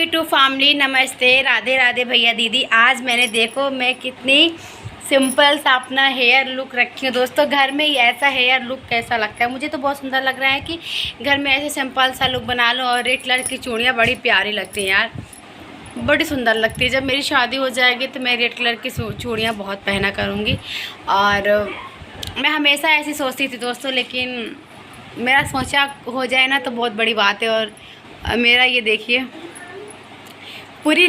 To family, नमस्ते, राधे राधे भैया दीदी। आज मैंने देखो मैं कितनी सिंपल सा अपना हेयर लुक रखी हूँ दोस्तों। घर में ही ऐसा हेयर लुक कैसा लगता है, मुझे तो बहुत सुंदर लग रहा है कि घर में ऐसे सिंपल सा लुक बना लो। और रेड कलर की चूड़ियाँ बड़ी प्यारी लगती हैं यार, बड़ी सुंदर लगती है। जब मेरी शादी हो जाएगी तो मैं रेड कलर की चूड़ियाँ बहुत पहना करूँगी। और मैं हमेशा ऐसी सोचती थी दोस्तों, लेकिन मेरा सोचा हो जाए ना तो बहुत बड़ी बात है। और मेरा ये देखिए पूरा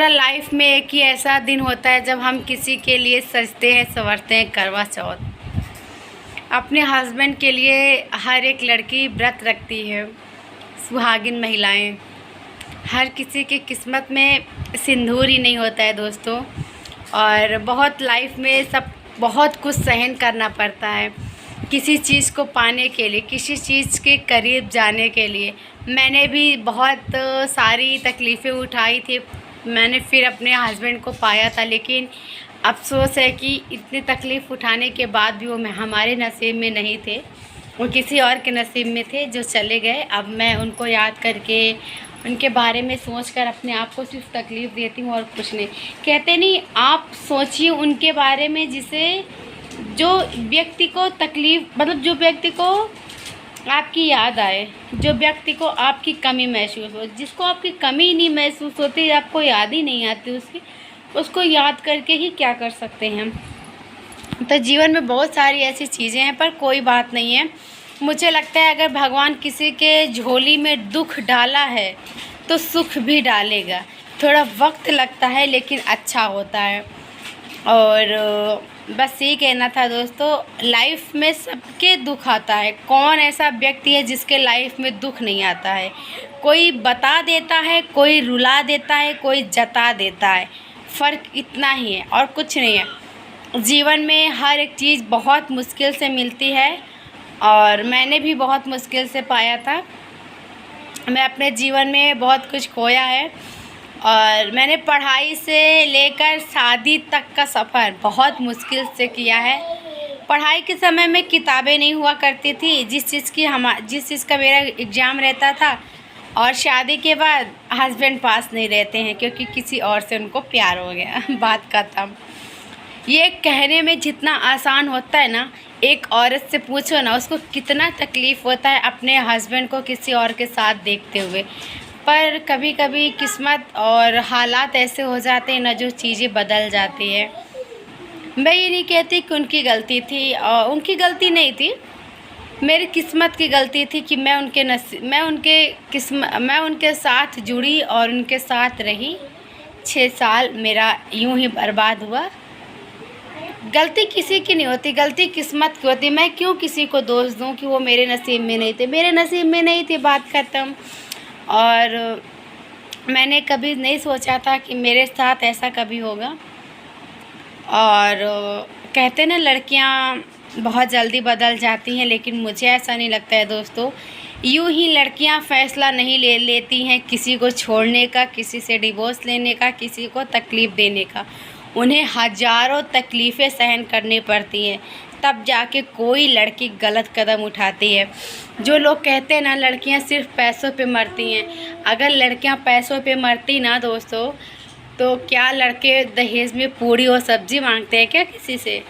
लाइफ में एक ही ऐसा दिन होता है जब हम किसी के लिए सजते हैं, संवरते हैं। करवा चौथ अपने हस्बैंड के लिए हर एक लड़की व्रत रखती है, सुहागिन महिलाएं। हर किसी की किस्मत में सिंदूर ही नहीं होता है दोस्तों। और बहुत लाइफ में सब बहुत कुछ सहन करना पड़ता है किसी चीज़ को पाने के लिए, किसी चीज़ के करीब जाने के लिए। मैंने भी बहुत सारी तकलीफ़ें उठाई थी, मैंने फिर अपने हस्बैंड को पाया था। लेकिन अफसोस है कि इतनी तकलीफ़ उठाने के बाद भी वो हमारे नसीब में नहीं थे, वो किसी और के नसीब में थे जो चले गए। अब मैं उनको याद करके, उनके बारे में सोचकर अपने आप को सिर्फ तकलीफ़ देती हूँ और कुछ नहीं। कहते नहीं, आप सोचिए उनके बारे में जो व्यक्ति को तकलीफ़, मतलब जो व्यक्ति को आपकी याद आए, जो व्यक्ति को आपकी कमी महसूस हो, जिसको आपकी कमी नहीं महसूस होती, आपको याद ही नहीं आती उसकी, उसको याद करके ही क्या कर सकते हैं हम। तो जीवन में बहुत सारी ऐसी चीज़ें हैं, पर कोई बात नहीं है। मुझे लगता है अगर भगवान किसी के झोली में दुख डाला है तो सुख भी डालेगा। थोड़ा वक्त लगता है लेकिन अच्छा होता है। और बस यही कहना था दोस्तों, लाइफ में सबके दुख आता है। कौन ऐसा व्यक्ति है जिसके लाइफ में दुख नहीं आता है? कोई बता देता है, कोई रुला देता है, कोई जता देता है। फ़र्क इतना ही है और कुछ नहीं है। जीवन में हर एक चीज़ बहुत मुश्किल से मिलती है और मैंने भी बहुत मुश्किल से पाया था। मैं अपने जीवन में बहुत कुछ खोया है और मैंने पढ़ाई से लेकर शादी तक का सफ़र बहुत मुश्किल से किया है। पढ़ाई के समय में किताबें नहीं हुआ करती थी, जिस चीज़ का मेरा एग्ज़ाम रहता था। और शादी के बाद हस्बैंड पास नहीं रहते हैं क्योंकि किसी और से उनको प्यार हो गया। बात खत्म। ये कहने में जितना आसान होता है ना, एक औरत से पूछो ना उसको कितना तकलीफ़ होता है अपने हस्बैंड को किसी और के साथ देखते हुए। पर कभी कभी किस्मत और हालात ऐसे हो जाते हैं ना, जो चीज़ें बदल जाती है। मैं ये नहीं कहती कि उनकी गलती थी, और उनकी गलती नहीं थी, मेरी किस्मत की गलती थी कि मैं उनके साथ जुड़ी और उनके साथ रही। 6 साल मेरा यूं ही बर्बाद हुआ। गलती किसी की नहीं होती, गलती किस्मत की होती। मैं क्यों किसी को दोष दूं कि वो मेरे नसीब में नहीं थे? मेरे नसीब में नहीं थे, बात खत्म। और मैंने कभी नहीं सोचा था कि मेरे साथ ऐसा कभी होगा। और कहते ना, लड़कियां बहुत जल्दी बदल जाती हैं, लेकिन मुझे ऐसा नहीं लगता है दोस्तों। यूं ही लड़कियां फ़ैसला नहीं लेती हैं किसी को छोड़ने का, किसी से डिवोर्स लेने का, किसी को तकलीफ़ देने का। उन्हें हज़ारों तकलीफ़ें सहन करनी पड़ती हैं, तब जाके कोई लड़की गलत कदम उठाती है। जो लोग कहते हैं ना लड़कियां सिर्फ पैसों पे मरती हैं, अगर लड़कियां पैसों पे मरती ना दोस्तों, तो क्या लड़के दहेज में पूड़ी और सब्ज़ी मांगते हैं क्या किसी से?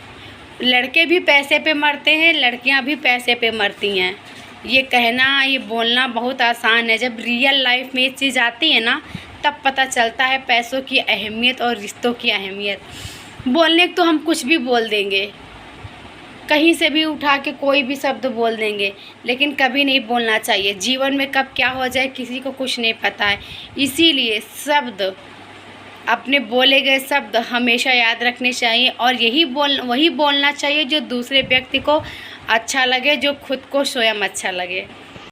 लड़के भी पैसे पे मरते हैं, लड़कियां भी पैसे पे मरती हैं। ये कहना, ये बोलना बहुत आसान है। जब रियल लाइफ में ये चीज़ आती है ना, तब पता चलता है पैसों की अहमियत और रिश्तों की अहमियत। बोलने तो हम कुछ भी बोल देंगे, कहीं से भी उठा के कोई भी शब्द बोल देंगे, लेकिन कभी नहीं बोलना चाहिए। जीवन में कब क्या हो जाए किसी को कुछ नहीं पता है। इसीलिए शब्द, अपने बोले गए शब्द हमेशा याद रखने चाहिए और वही बोलना चाहिए जो दूसरे व्यक्ति को अच्छा लगे, जो खुद को स्वयं अच्छा लगे।